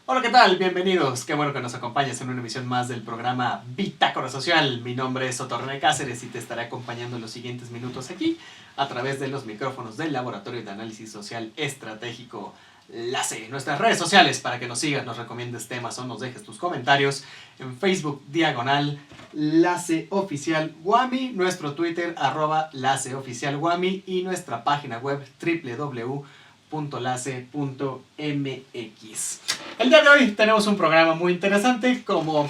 Hola, ¿qué tal? Bienvenidos. Qué bueno que nos acompañes en una emisión más del programa Bitácora Social. Mi nombre es Otto René Cáceres y te estaré acompañando en los siguientes minutos aquí a través de los micrófonos del Laboratorio de Análisis Social Estratégico LACE. Nuestras redes sociales para que nos sigas, nos recomiendes temas o nos dejes tus comentarios en Facebook diagonal LACE Oficial Guami, nuestro Twitter @LACE Oficial Guami y nuestra página web www.lace.mx. El día de hoy tenemos un programa muy interesante, como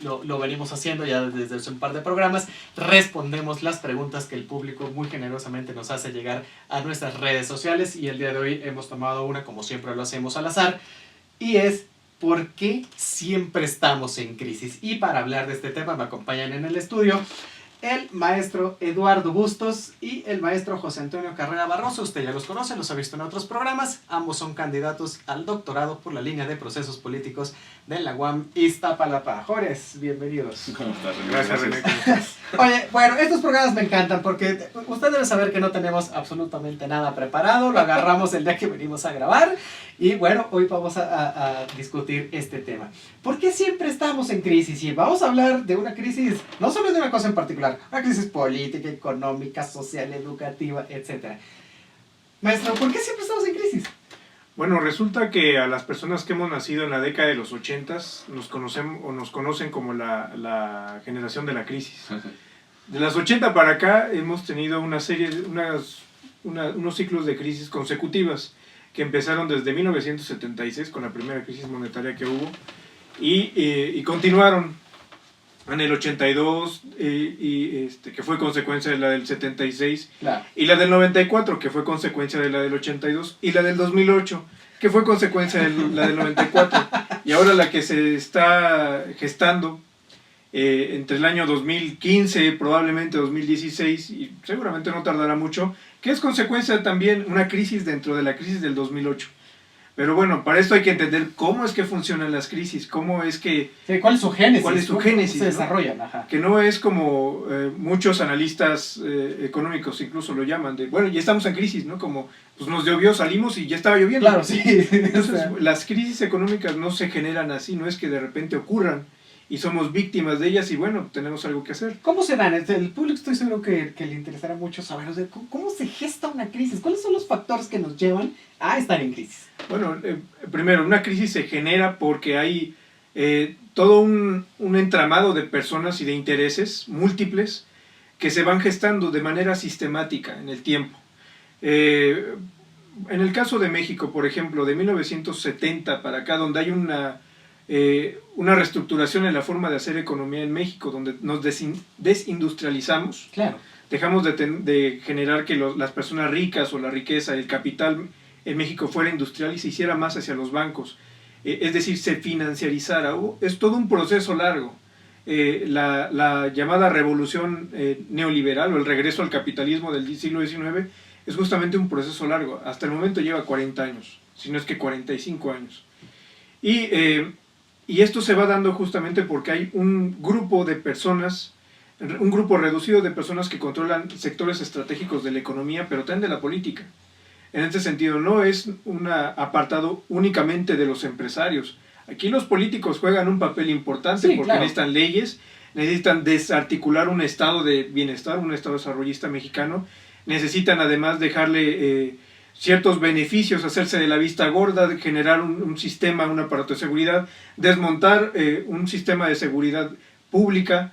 lo venimos haciendo ya desde hace un par de programas. Respondemos las preguntas que el público muy generosamente nos hace llegar a nuestras redes sociales, y el día de hoy hemos tomado una, como siempre lo hacemos, al azar, y es: ¿por qué siempre estamos en crisis? Y para hablar de este tema me acompañan en el estudio el maestro Eduardo Bustos y el maestro José Antonio Carrera Barroso. Usted ya los conoce, los ha visto en otros programas. Ambos son candidatos al doctorado por la línea de procesos políticos de la UAM Iztapalapa. Jores, bienvenidos. ¿Cómo estás, René? Gracias, René. ¿Cómo estás? Oye, bueno, estos programas me encantan porque usted debe saber que no tenemos absolutamente nada preparado. Lo agarramos el día que venimos a grabar. Y bueno, hoy vamos a discutir este tema. ¿Por qué siempre estamos en crisis? Y vamos a hablar de una crisis, no solo de una cosa en particular, una crisis política, económica, social, educativa, etc. Maestro, ¿por qué siempre estamos en crisis? Bueno, resulta que a las personas que hemos nacido en la década de los 80s nos conocen como la generación de la crisis. De las 80 para acá hemos tenido una serie, unos ciclos de crisis consecutivas que empezaron desde 1976 con la primera crisis monetaria que hubo y continuaron en el 82 que fue consecuencia de la del 76, Claro. y la del 94 que fue consecuencia de la del 82, y la del 2008 que fue consecuencia de la del 94, y ahora la que se está gestando entre el año 2015, probablemente 2016, y seguramente no tardará mucho, que es consecuencia también una crisis dentro de la crisis del 2008. Pero bueno, para esto hay que entender cómo es que funcionan las crisis, cómo es que... Sí, ¿cuál es su génesis? ¿Cuál es su ¿Cómo génesis, se no? desarrollan? Ajá. Que no es como muchos analistas económicos incluso lo llaman, de bueno, ya estamos en crisis, ¿no? Como, pues nos llovió, salimos y ya estaba lloviendo. Claro, sí. Entonces, las crisis económicas no se generan así, no es que de repente ocurran y somos víctimas de ellas y bueno, tenemos algo que hacer. ¿Cómo se dan? El público estoy seguro que le interesará mucho saber, o sea, ¿cómo se gesta una crisis? ¿Cuáles son los factores que nos llevan a estar en crisis? Bueno, primero, una crisis se genera porque hay todo un entramado de personas y de intereses múltiples que se van gestando de manera sistemática en el tiempo. En el caso de México, por ejemplo, de 1970 para acá, donde hay una reestructuración en la forma de hacer economía en México, donde nos desindustrializamos, Claro. dejamos de generar que las personas ricas o la riqueza, el capital en México fuera industrial y se hiciera más hacia los bancos, es decir, se financiarizara. Es todo un proceso largo. La llamada revolución neoliberal o el regreso al capitalismo del siglo XIX es justamente un proceso largo. Hasta el momento lleva 40 años, si no es que 45 años. Y esto se va dando justamente porque hay un grupo de personas, un grupo reducido de personas que controlan sectores estratégicos de la economía, pero también de la política. En este sentido, no es un apartado únicamente de los empresarios. Aquí los políticos juegan un papel importante, Sí, porque claro. necesitan leyes, necesitan desarticular un estado de bienestar, un estado desarrollista mexicano, necesitan además dejarle ciertos beneficios, hacerse de la vista gorda, de generar un sistema, un aparato de seguridad, desmontar un sistema de seguridad pública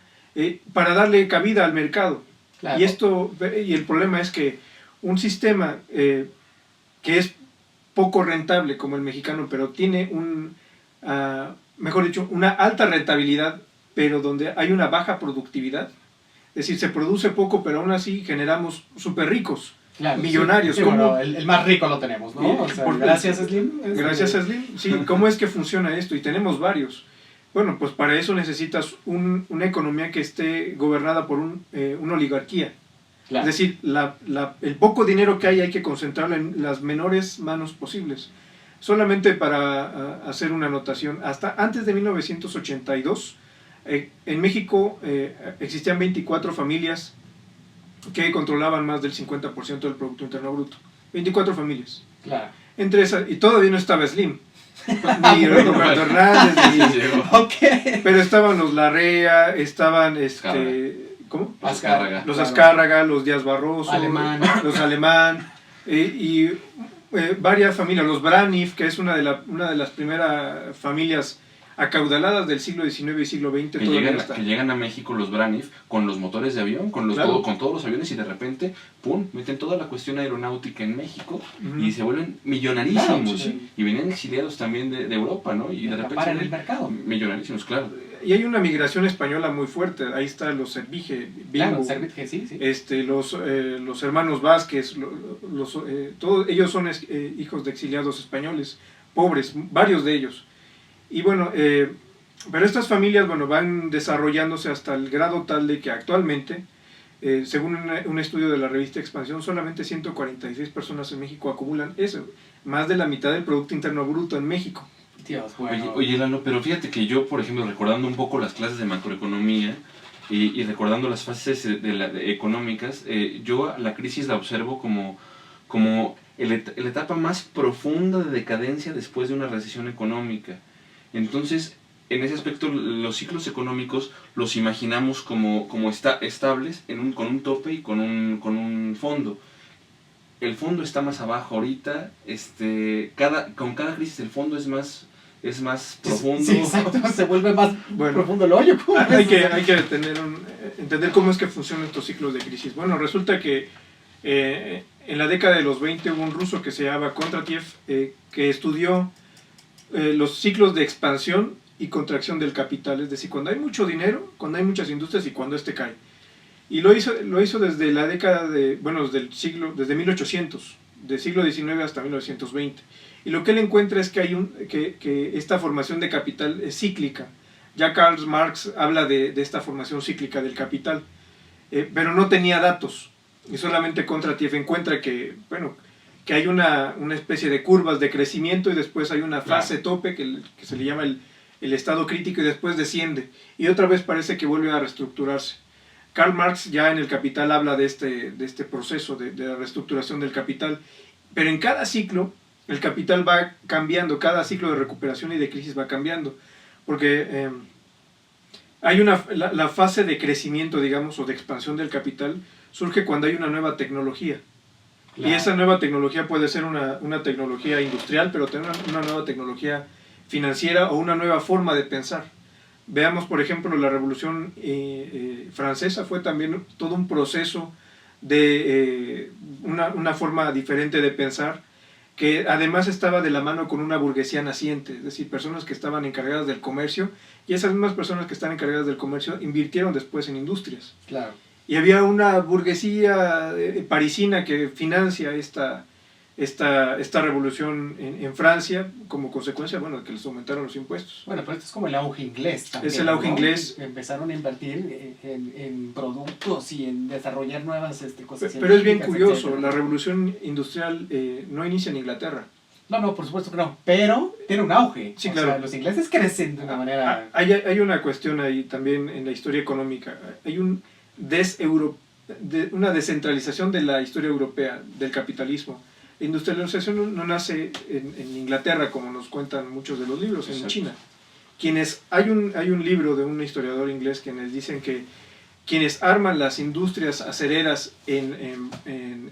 para darle cabida al mercado. Claro. Y el problema es que un sistema que es poco rentable como el mexicano, pero tiene mejor dicho, una alta rentabilidad, pero donde hay una baja productividad, es decir, se produce poco, pero aún así generamos súper ricos. Claro, millonarios. sí, bueno, el más rico lo tenemos, ¿no? O sea, gracias a Slim. Gracias a Slim, sí. ¿Cómo es que funciona esto? Y tenemos varios. Bueno, pues para eso necesitas una economía que esté gobernada por una oligarquía. Claro. Es decir, el poco dinero que hay que concentrarlo en las menores manos posibles. Solamente para hacer una anotación, hasta antes de 1982, en México existían 24 familias que controlaban más del 50% del Producto Interno Bruto. 24 familias. Claro. Entre esas, y todavía no estaba Slim, ni Roberto Hernández, Ok. pero estaban los Larrea, estaban ¿cómo? Azcárraga. Los Azcárraga, los Díaz Barroso, Alemán. los Alemán, varias familias, los Braniff, que es una de las primeras familias acaudaladas del siglo XIX y siglo XX. Que llegan a México los Braniff con los motores de avión, con todos los aviones, y de repente, ¡pum!, meten toda la cuestión aeronáutica en México y se vuelven millonarísimos. Claro, sí. Y venían exiliados también de Europa, ¿no? Y de repente para el mercado. Millonarísimos, claro. Y hay una migración española muy fuerte. Ahí están los Servige, Bimbo, sí. los hermanos Vázquez, todos ellos son hijos de exiliados españoles, pobres, varios de ellos. Y bueno, pero estas familias van desarrollándose hasta el grado tal de que actualmente, según un estudio de la revista Expansión, solamente 146 personas en México acumulan eso, más de la mitad del Producto Interno Bruto en México. Dios, bueno. Oye, Lalo, pero fíjate que yo, por ejemplo, recordando un poco las clases de macroeconomía y recordando las fases económicas, yo la crisis la observo como la etapa más profunda de decadencia después de una recesión económica. Entonces, en ese aspecto, los ciclos económicos los imaginamos como estables, con un tope y con un fondo. El fondo está más abajo ahorita, con cada crisis el fondo es más profundo. Sí, exacto, se vuelve más profundo el hoyo. Hay que entender cómo es que funcionan estos ciclos de crisis. Bueno, resulta que en la década de los 20 hubo un ruso que se llamaba Kondratiev, que estudió los ciclos de expansión y contracción del capital, es decir, cuando hay mucho dinero, cuando hay muchas industrias y cuando cae. Y lo hizo desde la década desde 1800, del siglo XIX hasta 1920. Y lo que él encuentra es que esta formación de capital es cíclica. Ya Karl Marx habla de esta formación cíclica del capital, pero no tenía datos. Y solamente Kondratiev encuentra que hay una especie de curvas de crecimiento y después hay una fase tope que se le llama el estado crítico y después desciende. Y otra vez parece que vuelve a reestructurarse. Karl Marx ya en el Capital habla de este proceso de la reestructuración del capital, pero en cada ciclo el capital va cambiando, cada ciclo de recuperación y de crisis va cambiando, porque hay la fase de crecimiento, digamos, o de expansión del capital surge cuando hay una nueva tecnología. Claro. Y esa nueva tecnología puede ser una tecnología industrial, pero también una nueva tecnología financiera o una nueva forma de pensar. Veamos, por ejemplo, la Revolución Francesa fue también todo un proceso de una forma diferente de pensar, que además estaba de la mano con una burguesía naciente, es decir, personas que estaban encargadas del comercio, y esas mismas personas que están encargadas del comercio invirtieron después en industrias. Claro. Y había una burguesía parisina que financia esta revolución en Francia, como consecuencia, de que les aumentaron los impuestos. Bueno, pero esto es como el auge inglés también. Es el auge inglés. Empezaron a invertir en productos y en desarrollar nuevas cosas. Pero es bien curioso, etcétera. La revolución industrial no inicia en Inglaterra. No, por supuesto que no, pero tiene un auge. Sí, claro. O sea, los ingleses crecen de una manera... Hay una cuestión ahí también en la historia económica. Hay una descentralización de la historia europea, del capitalismo. La industrialización no nace en Inglaterra, como nos cuentan muchos de los libros, en China. Hay un libro de un historiador inglés quienes dicen que quienes arman las industrias acereras en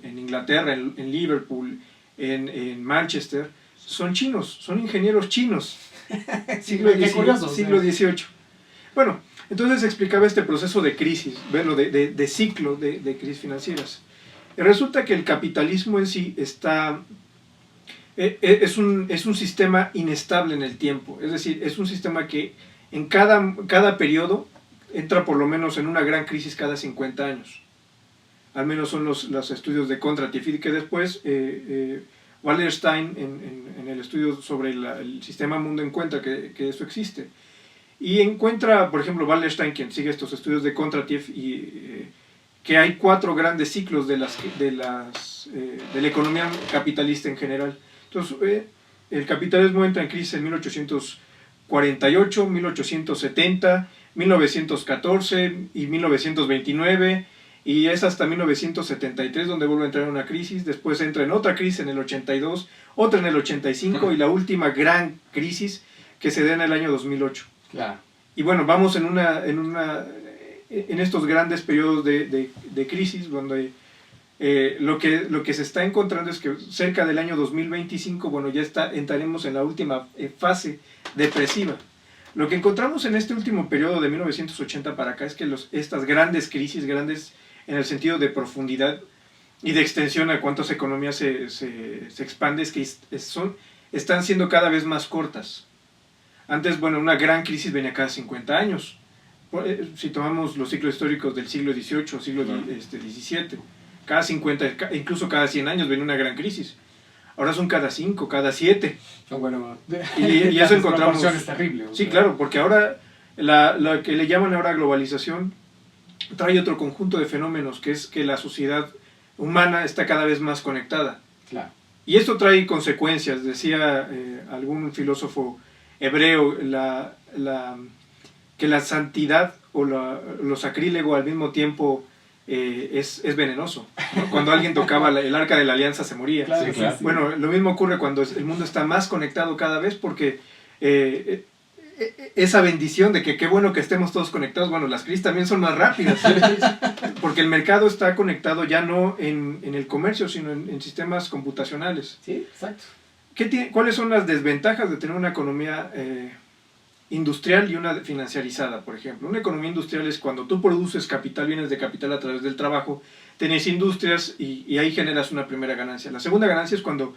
Inglaterra, en Liverpool, en Manchester, son chinos, son ingenieros chinos. Siglo XVIII. Bueno, entonces explicaba este proceso de crisis, de ciclo de crisis financieras. Resulta que el capitalismo en sí es un sistema inestable en el tiempo, es decir, es un sistema que en cada periodo entra por lo menos en una gran crisis cada 50 años. Al menos son los estudios de Kondratiev, y que después Wallerstein en el estudio sobre el sistema mundo encuentra que eso existe. Y encuentra, por ejemplo, Wallerstein, quien sigue estos estudios de Kondratiev, que hay 4 grandes ciclos de la economía capitalista en general. Entonces, el capitalismo entra en crisis en 1848, 1870, 1914 y 1929, y es hasta 1973 donde vuelve a entrar en una crisis, después entra en otra crisis en el 82, otra en el 85 y la última gran crisis que se da en el año 2008. Claro. Y bueno, vamos en estos grandes periodos de crisis donde lo que se está encontrando es que cerca del año 2025, bueno, ya entraremos en la última fase depresiva. Lo que encontramos en este último periodo de 1980 para acá es que estas grandes crisis, grandes en el sentido de profundidad y de extensión a cuántas economías se expande, es que están siendo cada vez más cortas. Antes, bueno, una gran crisis venía cada 50 años. Si tomamos los ciclos históricos del siglo XVIII, siglo XVII, cada 50, incluso cada 100 años venía una gran crisis. Ahora son cada 5, cada 7. Bueno, y eso encontramos. Es terrible. Sí, claro, porque ahora lo que le llaman ahora globalización trae otro conjunto de fenómenos, que es que la sociedad humana está cada vez más conectada. Claro. Y esto trae consecuencias. Decía algún filósofo hebreo que la santidad o lo sacrílego al mismo tiempo es venenoso, ¿no? Cuando alguien tocaba el arca de la alianza se moría. Claro, sí, claro. Bueno, lo mismo ocurre cuando el mundo está más conectado cada vez, porque esa bendición de que qué bueno que estemos todos conectados, bueno, las crisis también son más rápidas, porque el mercado está conectado ya no en el comercio, sino en sistemas computacionales. Sí, exacto. ¿Cuáles son las desventajas de tener una economía industrial y una financiarizada, por ejemplo? Una economía industrial es cuando tú produces capital, vienes de capital a través del trabajo, tenés industrias y ahí generas una primera ganancia. La segunda ganancia es cuando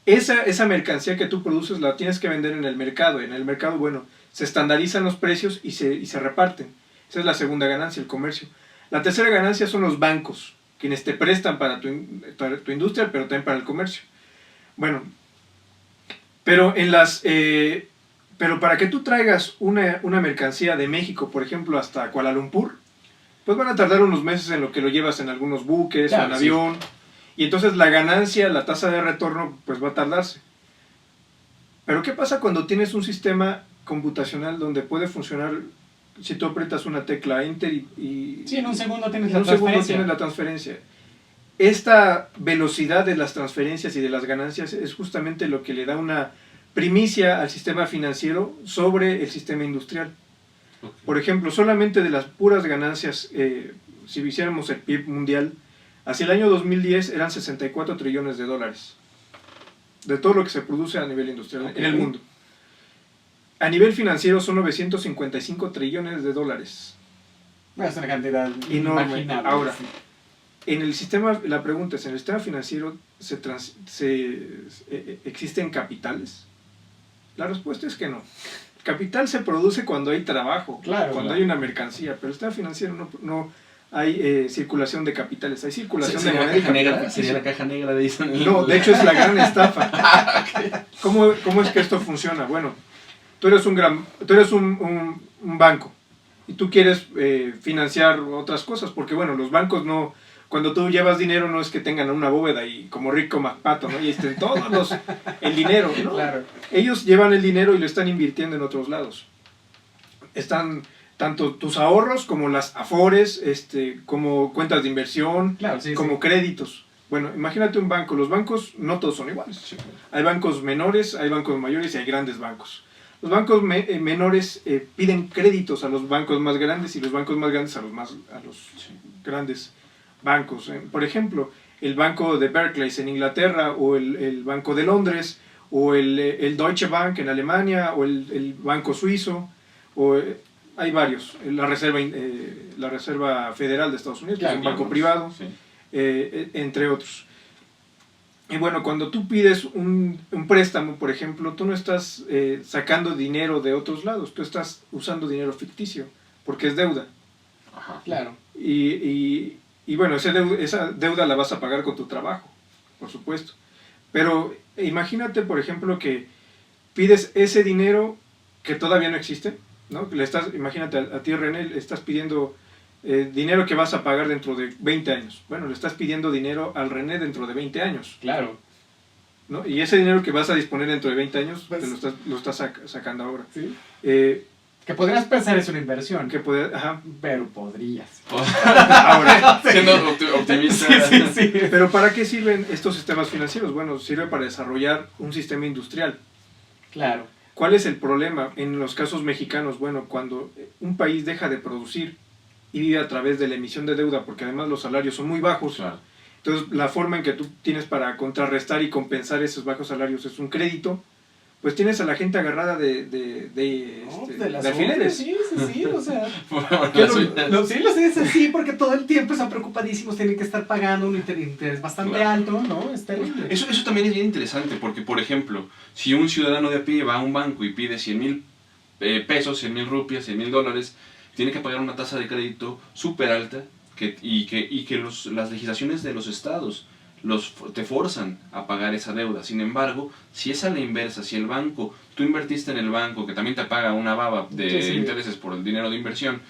esa mercancía que tú produces la tienes que vender en el mercado. En el mercado, bueno, se estandarizan los precios y se reparten. Esa es la segunda ganancia, el comercio. La tercera ganancia son los bancos, quienes te prestan para tu industria, pero también para el comercio. Bueno, pero para que tú traigas una mercancía de México, por ejemplo, hasta Kuala Lumpur, pues van a tardar unos meses en lo que lo llevas en algunos buques, claro, o en avión, y entonces la ganancia, la tasa de retorno, pues va a tardarse. Pero ¿qué pasa cuando tienes un sistema computacional donde puede funcionar, si tú aprietas una tecla Enter y sí, en un segundo tienes la transferencia? Esta velocidad de las transferencias y de las ganancias es justamente lo que le da una primicia al sistema financiero sobre el sistema industrial. Okay. Por ejemplo, solamente de las puras ganancias, si hiciéramos el PIB mundial, hacia el año 2010 eran 64 trillones de dólares, de todo lo que se produce a nivel industrial en el mundo. A nivel financiero son 955 trillones de dólares. Es una cantidad enorme. Ahora, en el sistema, la pregunta es, ¿en el sistema financiero existen capitales? La respuesta es que no. El capital se produce cuando hay trabajo, cuando hay una mercancía, pero el sistema financiero no hay circulación de capitales, hay circulación de moneda y capital. Sería la caja negra, dicen. No, de hecho es la gran estafa. ¿Cómo es que esto funciona? Bueno, tú eres un banco y tú quieres financiar otras cosas, porque bueno, los bancos no... Cuando tú llevas dinero no es que tengan una bóveda y como Rico MacPato, ¿no? Y estén todos el dinero, ¿no? Claro. Ellos llevan el dinero y lo están invirtiendo en otros lados. Están tanto tus ahorros como las afores, como cuentas de inversión, como créditos. Bueno, imagínate un banco. Los bancos no todos son iguales. Sí. Hay bancos menores, hay bancos mayores y hay grandes bancos. Los bancos menores piden créditos a los bancos más grandes y los bancos más grandes a los grandes bancos. Por ejemplo, el banco de Barclays en Inglaterra, o el Banco de Londres, o el Deutsche Bank en Alemania, o el Banco Suizo, hay varios. La Reserva Federal de Estados Unidos, que es un banco privado, sí. Entre otros. Y bueno, cuando tú pides un préstamo, por ejemplo, tú no estás sacando dinero de otros lados, tú estás usando dinero ficticio, porque es deuda. Ajá. Claro. Y bueno, esa deuda la vas a pagar con tu trabajo, por supuesto. Pero imagínate, por ejemplo, que pides ese dinero que todavía no existe, ¿no? Imagínate a ti, René, le estás pidiendo dinero que vas a pagar dentro de 20 años. Bueno, le estás pidiendo dinero al René dentro de 20 años. Claro. ¿No? Y ese dinero que vas a disponer dentro de 20 años, pues, lo estás sacando ahora. ¿Sí? Que podrías pensar es una inversión, que puede, ajá. pero podrías. Ahora, Siendo optimista. Sí. pero ¿para qué sirven estos sistemas financieros? Bueno, sirve para desarrollar un sistema industrial. Claro. ¿Cuál es el problema en los casos mexicanos? Bueno, cuando un país deja de producir y vive a través de la emisión de deuda, porque además los salarios son muy bajos, Claro. entonces la forma en que tú tienes para contrarrestar y compensar esos bajos salarios es un crédito, pues tienes a la gente agarrada de alfileres. Sí, o sea. Bueno, Que las uñas. sí, lo sé, es así, porque todo el tiempo están preocupadísimos, tienen que estar pagando un interés bastante Claro. alto, ¿no? Es terrible. Eso también es bien interesante, porque, por ejemplo, si un ciudadano de a pie va a un banco y pide 100,000 pesos, 100,000 rupias, 100,000 dólares, tiene que pagar una tasa de crédito súper alta y que las legislaciones de los estados te forzan a pagar esa deuda. Sin embargo, si es a la inversa, si el banco, tú invertiste en el banco, que también te paga una baba de Sí. intereses por el dinero de inversión,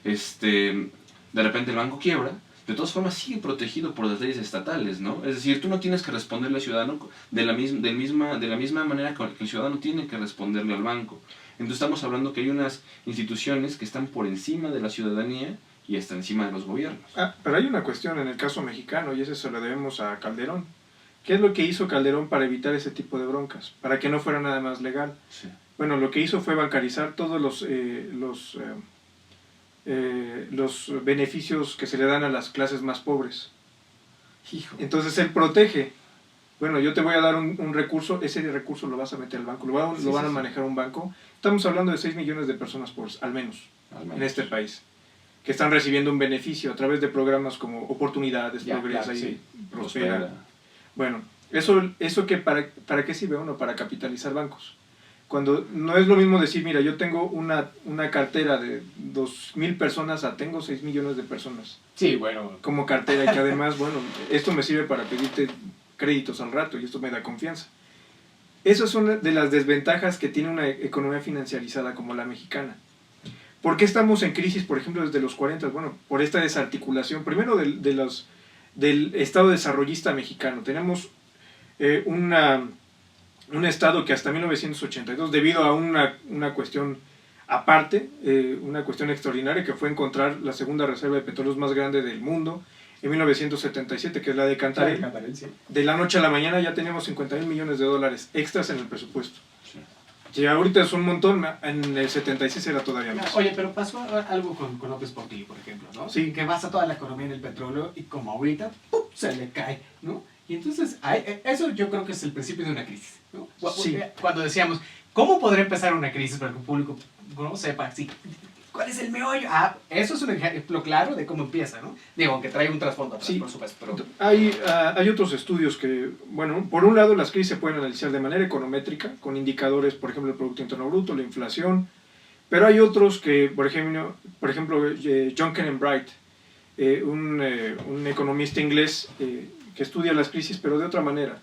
de repente el banco quiebra, de todas formas sigue protegido por las leyes estatales, ¿no? Es decir, tú no tienes que responderle al ciudadano de la misma manera que el ciudadano tiene que responderle al banco. Entonces estamos hablando que hay unas instituciones que están por encima de la ciudadanía y hasta encima de los gobiernos. Pero hay una cuestión en el caso mexicano, y ese se lo debemos a Calderón. ¿Qué es lo que hizo Calderón para evitar ese tipo de broncas? Para que no fuera nada más legal. Sí. Bueno, lo que hizo fue bancarizar todos los beneficios que se le dan a las clases más pobres. Hijo. Entonces él protege. Bueno, yo te voy a dar un recurso, ese recurso lo vas a meter al banco, lo van a manejar un banco. Estamos hablando de 6 millones de personas pobres, al menos, en este país, que están recibiendo un beneficio a través de programas como Oportunidades, Progresa claro, y sí. Prospera. Bueno, eso que ¿para qué sirve uno? Para capitalizar bancos. Cuando no es lo mismo decir, mira, yo tengo una cartera de 2,000 personas a tengo 6 millones de personas Sí, bueno. como cartera, y que además, bueno, esto me sirve para pedirte créditos al rato y esto me da confianza. Esas son de las desventajas que tiene una economía financiarizada como la mexicana. ¿Por qué estamos en crisis, por ejemplo, desde los 40? Bueno, por esta desarticulación, primero del Estado desarrollista mexicano. Tenemos un Estado que hasta 1982, debido a una cuestión aparte, una cuestión extraordinaria, que fue encontrar la segunda reserva de petróleos más grande del mundo, en 1977, que es la de Cantarell. Sí. De la noche a la mañana ya teníamos 50,000 millones de dólares extras en el presupuesto. Sí. Y ahorita es un montón, en el 76 era todavía más. Oye, pero pasó algo con López Portillo, por ejemplo, ¿no? Sí. Que basa toda la economía en el petróleo y como ahorita, ¡pum!, se le cae, ¿no? Y entonces, eso yo creo que es el principio de una crisis, ¿no? Sí. Cuando decíamos, ¿cómo podría empezar una crisis para que el público no sepa cuál es el meollo? Eso es un ejemplo claro de cómo empieza, ¿no? Digo, aunque trae un trasfondo atrás, Sí. por supuesto, pero... Hay otros estudios que, bueno, por un lado las crisis se pueden analizar de manera econométrica, con indicadores, por ejemplo, el Producto Interno Bruto, la inflación, pero hay otros que, por ejemplo John Bright, un economista inglés que estudia las crisis, pero de otra manera.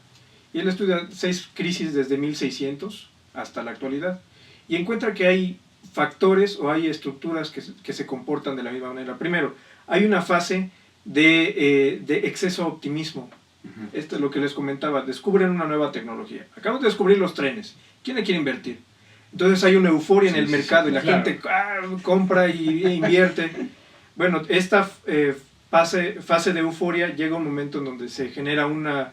Y él estudia 6 crisis desde 1600 hasta la actualidad, y encuentra que hay factores o hay estructuras que se comportan de la misma manera. Primero, hay una fase de exceso optimismo. Esto es lo que les comentaba, descubren una nueva tecnología. Acabamos de descubrir los trenes. ¿Quién le quiere invertir? Entonces hay una euforia en el mercado y la gente compra e invierte. Bueno, esta fase de euforia llega un momento en donde se genera una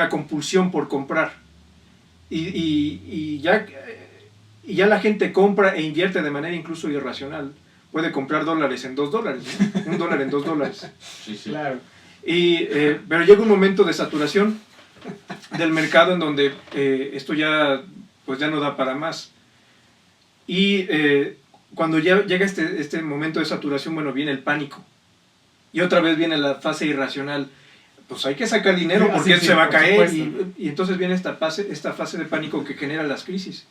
compulsión por comprar. Y ya la gente compra e invierte de manera incluso irracional. Puede comprar dólares en $2, ¿no? $1 en $2. Sí, sí. Claro. Pero llega un momento de saturación del mercado en donde esto ya no da para más. Y cuando ya llega este momento de saturación, bueno, viene el pánico. Y otra vez viene la fase irracional. Pues hay que sacar dinero porque se va a caer. Y entonces viene esta fase de pánico que genera las crisis.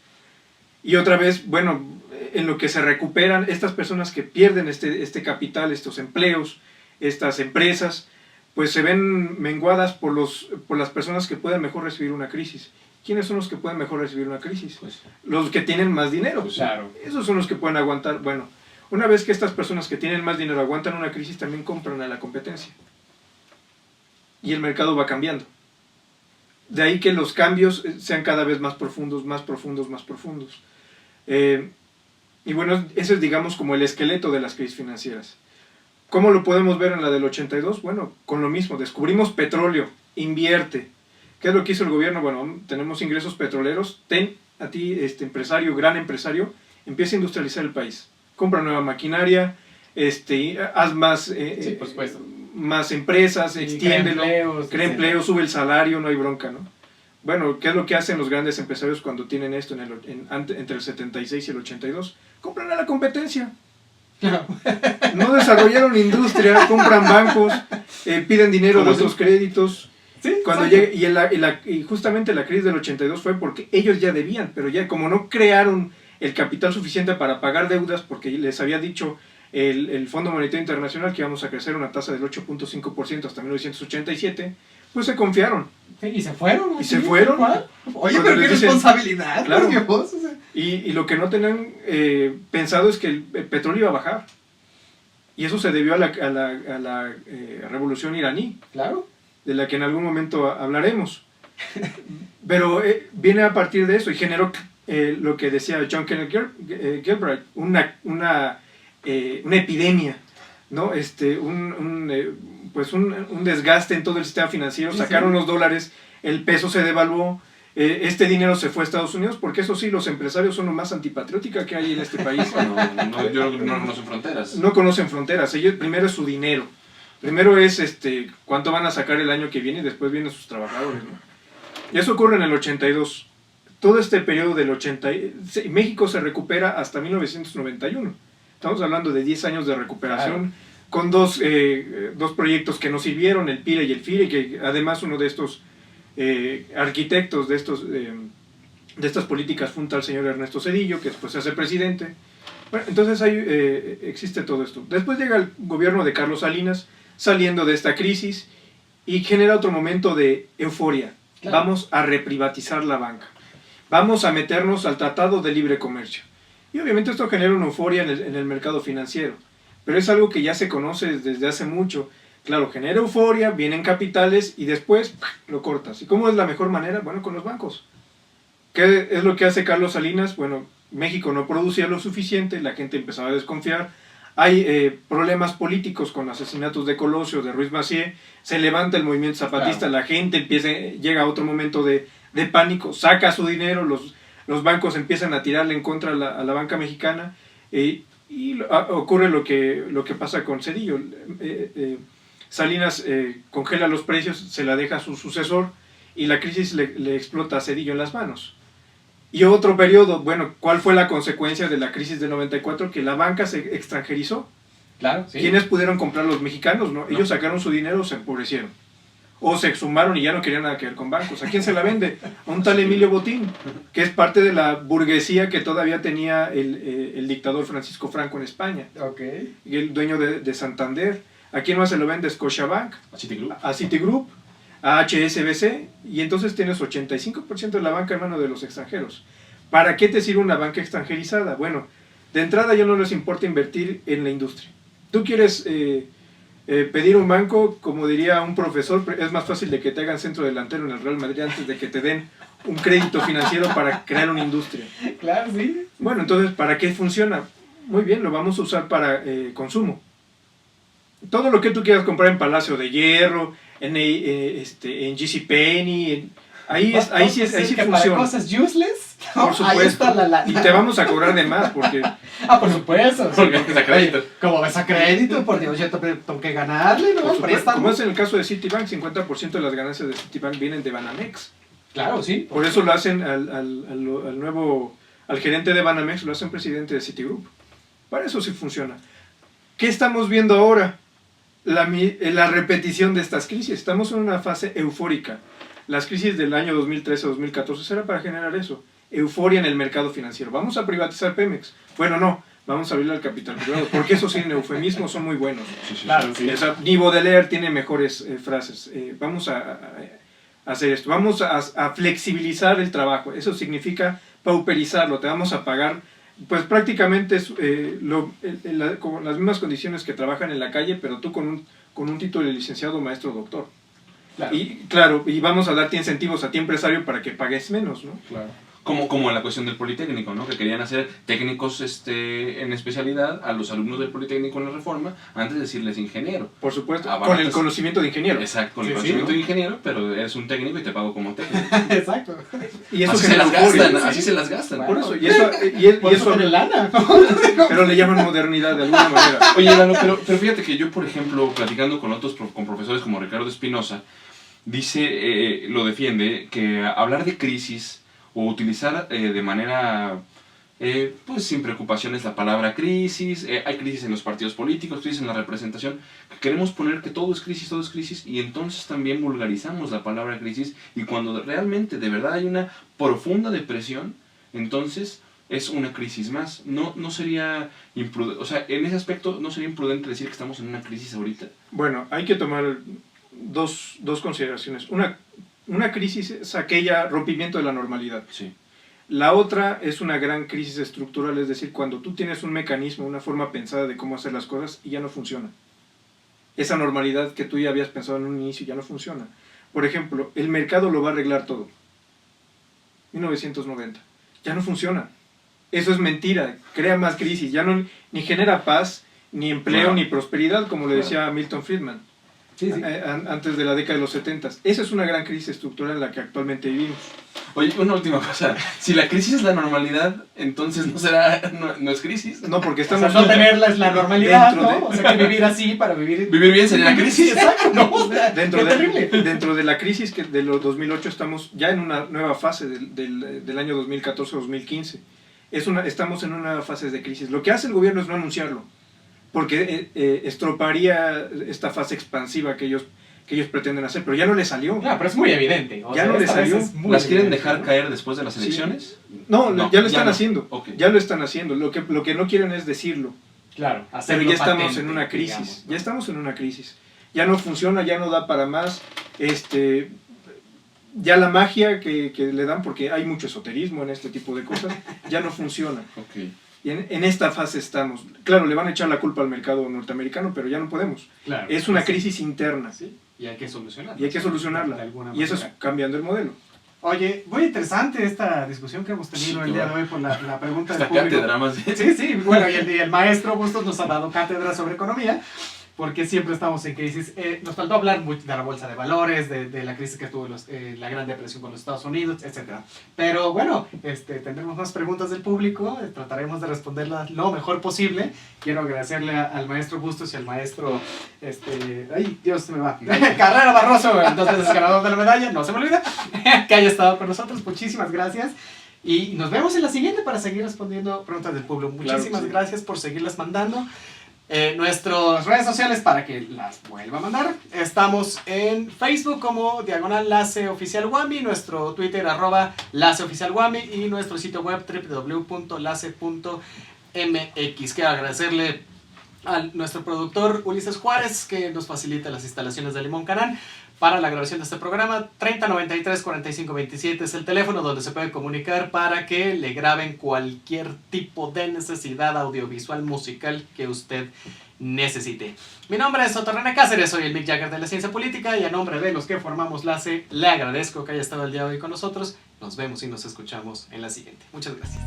Y otra vez, bueno, en lo que se recuperan estas personas que pierden este capital, estos empleos, estas empresas, pues se ven menguadas por las personas que pueden mejor recibir una crisis. ¿Quiénes son los que pueden mejor recibir una crisis? Pues, Los que tienen más dinero. Pues, claro. Esos son los que pueden aguantar. Bueno, una vez que estas personas que tienen más dinero aguantan una crisis, también compran a la competencia. Y el mercado va cambiando. De ahí que los cambios sean cada vez más profundos, más profundos, más profundos. Y bueno, ese es, digamos, como el esqueleto de las crisis financieras. ¿Cómo lo podemos ver en la del 82? Bueno, con lo mismo, descubrimos petróleo, invierte. ¿Qué es lo que hizo el gobierno? Bueno, tenemos ingresos petroleros, ten a ti, empresario, gran empresario, empieza a industrializar el país. Compra nueva maquinaria, haz más, Sí, por supuesto. más empresas, Sí, extiéndelo, crea sí. empleo, sube el salario, no hay bronca, ¿no? Bueno, ¿qué es lo que hacen los grandes empresarios cuando tienen esto entre el 76 y el 82? Compran a la competencia. Claro. No desarrollaron industria, compran bancos, piden dinero de ¿Cómo otros créditos. Sí, Cuando llega, y justamente la crisis del 82 fue porque ellos ya debían, pero ya como no crearon el capital suficiente para pagar deudas, porque les había dicho el Fondo Monetario Internacional que íbamos a crecer una tasa del 8.5% hasta 1987, pues se confiaron. Sí, y se fueron. Y se fueron. ¿Cuál? Oye, Cuando pero qué les dicen- responsabilidad, Claro. por Dios, o sea. Y lo que no tenían pensado es que el petróleo iba a bajar. Y eso se debió a la revolución iraní, Claro. de la que en algún momento hablaremos. Pero viene a partir de eso y generó lo que decía John Kenneth Galbraith, una epidemia, ¿no? Un desgaste en todo el sistema financiero. Sí, Sacaron sí. los dólares, el peso se devaluó, este dinero se fue a Estados Unidos, porque eso sí, los empresarios son lo más antipatriótica que hay en este país. Yo no conozco fronteras. No conocen fronteras. Ellos primero es su dinero. Primero es cuánto van a sacar el año que viene y después vienen sus trabajadores, ¿no? Y eso ocurre en el 82. Todo este periodo del 80... México se recupera hasta 1991. Estamos hablando de 10 años de recuperación, con dos proyectos que nos sirvieron, el PIRE y el FIRE, que además uno de estos arquitectos de estas políticas fue un tal señor Ernesto Zedillo, que después se hace presidente. Bueno, entonces ahí existe todo esto. Después llega el gobierno de Carlos Salinas, saliendo de esta crisis, y genera otro momento de euforia. Claro. Vamos a reprivatizar la banca. Vamos a meternos al Tratado de Libre Comercio. Y obviamente esto genera una euforia en el mercado financiero. Pero es algo que ya se conoce desde hace mucho. Claro, genera euforia, vienen capitales y después lo cortas. ¿Y cómo es la mejor manera? Bueno, con los bancos. ¿Qué es lo que hace Carlos Salinas? Bueno, México no producía lo suficiente, la gente empezaba a desconfiar. Hay problemas políticos con asesinatos de Colosio, de Ruiz Massieu, se levanta el movimiento zapatista, Claro. la gente llega a otro momento de pánico, saca su dinero, los bancos empiezan a tirarle en contra a la banca mexicana, ocurre lo que pasa con Zedillo. Salinas congela los precios, se la deja a su sucesor y la crisis le explota a Zedillo en las manos. Y otro periodo, bueno, ¿cuál fue la consecuencia de la crisis del 94? Que la banca se extranjerizó. Claro, sí. ¿Quiénes pudieron comprar? Los mexicanos, ¿no? Ellos sacaron su dinero, se empobrecieron. O se exhumaron y ya no querían nada que ver con bancos. ¿A quién se la vende? A un tal Emilio Botín, que es parte de la burguesía que todavía tenía el dictador Francisco Franco en España. Ok. Y el dueño de Santander. ¿A quién más se lo vende? Scotiabank, A Citigroup. a Citigroup, a HSBC, y entonces tienes 85% de la banca en mano de los extranjeros. ¿Para qué te sirve una banca extranjerizada? Bueno, de entrada ya no les importa invertir en la industria. Tú quieres pedir un banco, como diría un profesor, es más fácil de que te hagan centro delantero en el Real Madrid antes de que te den un crédito financiero para crear una industria. Claro, sí. Bueno, entonces, ¿para qué funciona? Muy bien, lo vamos a usar para consumo. Todo lo que tú quieras comprar en Palacio de Hierro, en JCPenney, ahí sí que funciona. para cosas useless, ¿no? Por Ahí está supuesto. Y te vamos a cobrar de más porque Por supuesto. Porque es a crédito. Como ves a crédito, por Dios, yo tengo que ganarle, ¿no? por supuesto, Préstamo. como es en el caso de Citibank, 50% de las ganancias de Citibank vienen de Banamex. Claro, sí. Por eso lo hacen al gerente de Banamex, lo hacen presidente de Citigroup. Para eso sí funciona. ¿Qué estamos viendo ahora? La repetición de estas crisis. Estamos en una fase eufórica. Las crisis del año 2013-2014 será para generar eso. Euforia en el mercado financiero. Vamos a privatizar Pemex. Bueno, no. Vamos a abrirle al capital privado. Porque esos sin eufemismos son muy buenos. Sí, sí, Claro, sí. sí. Ni Baudelaire tiene mejores frases. Vamos a hacer esto. Vamos a flexibilizar el trabajo. Eso significa pauperizarlo. Te vamos a pagar, pues prácticamente con las mismas condiciones que trabajan en la calle, pero tú con un título de licenciado, maestro, doctor. Claro. Y vamos a darte incentivos a ti, empresario, para que pagues menos, ¿no? Claro. Como en la cuestión del Politécnico, ¿no? Que querían hacer técnicos en especialidad a los alumnos del Politécnico en la Reforma antes de decirles ingeniero. Por supuesto, con el conocimiento de ingeniero. Exacto, con el conocimiento de ingeniero, pero eres un técnico y te pago como técnico. Exacto. Y eso así se las gastan, así se las gastan. Bueno, por eso, y eso tiene lana. pero le llaman modernidad de alguna manera. Oye, Lalo, pero fíjate que yo, por ejemplo, platicando con otros con profesores como Ricardo Espinosa, dice, lo defiende, que hablar de crisis o utilizar de manera, pues sin preocupaciones la palabra crisis, hay crisis en los partidos políticos, crisis en la representación, que queremos poner que todo es crisis, y entonces también vulgarizamos la palabra crisis, y cuando realmente, de verdad, hay una profunda depresión, entonces es una crisis más. No sería imprudente, o sea, en ese aspecto, ¿no sería imprudente decir que estamos en una crisis ahorita? Bueno, hay que tomar dos consideraciones. Una crisis es aquella rompimiento de la normalidad. Sí. La otra es una gran crisis estructural, es decir, cuando tú tienes un mecanismo, una forma pensada de cómo hacer las cosas y ya no funciona. Esa normalidad que tú ya habías pensado en un inicio ya no funciona. Por ejemplo, el mercado lo va a arreglar todo. 1990. Ya no funciona. Eso es mentira. Crea más crisis. Ya no ni genera paz, ni empleo, ni prosperidad, como le decía Milton Friedman. Sí. Antes de la década de los 70. Esa es una gran crisis estructural en la que actualmente vivimos. Oye, una última cosa. Si la crisis es la normalidad, entonces no es crisis. No, porque estamos... O sea, no tenerla es la normalidad, ¿no? O sea, que vivir así para vivir... Vivir bien sería la crisis. Exacto, ¿no? O sea, dentro de la crisis de los 2008 estamos ya en una nueva fase del año 2014-2015. Estamos en una nueva fase de crisis. Lo que hace el gobierno es no anunciarlo, porque estroparía esta fase expansiva que ellos pretenden hacer, pero ya no les salió. No, pero es muy evidente. Ya no les salió. ¿Las quieren dejar caer después de las elecciones? Sí. No, ya lo están haciendo. Okay. Ya lo están haciendo. Lo que no quieren es decirlo. Claro, pero ya estamos en una crisis. Digamos, ¿no? Ya estamos en una crisis. Ya no funciona, ya no da para más. Ya la magia que le dan, porque hay mucho esoterismo en este tipo de cosas, ya no funciona. Okay. Y en esta fase estamos. Claro, le van a echar la culpa al mercado norteamericano, pero ya no podemos. Claro, es una crisis interna. Sí, y hay que solucionarla. Y hay que solucionarla. Y eso es cambiando el modelo. Oye, muy interesante esta discusión que hemos tenido el día de hoy por la pregunta del público. Cátedra más. Sí, bueno, y el maestro Bustos nos ha dado cátedra sobre economía, porque siempre estamos en crisis. Nos faltó hablar mucho de la bolsa de valores, de la crisis que tuvo la Gran Depresión con los Estados Unidos, etc. Pero bueno, tendremos más preguntas del público, trataremos de responderlas lo mejor posible. Quiero agradecerle al maestro Bustos y al maestro, ay, Dios, se me va, Carrera Barroso, 2 veces ganador de la medalla, no se me olvida, que haya estado con nosotros. Muchísimas gracias. Y nos vemos en la siguiente para seguir respondiendo preguntas del público. Muchísimas gracias por seguirlas mandando. Nuestras redes sociales para que las vuelva a mandar. Estamos en Facebook como /LaceOficialWami, nuestro Twitter @LaceOficialWami y nuestro sitio web www.lace.mx. Quiero agradecerle a nuestro productor Ulises Juárez, que nos facilita las instalaciones de Limón Canán para la grabación de este programa. 3093-4527 es el teléfono donde se puede comunicar para que le graben cualquier tipo de necesidad audiovisual musical que usted necesite. Mi nombre es Otto René Cáceres, soy el Mick Jagger de la ciencia política, y a nombre de los que formamos LACE, le agradezco que haya estado el día de hoy con nosotros. Nos vemos y nos escuchamos en la siguiente. Muchas gracias.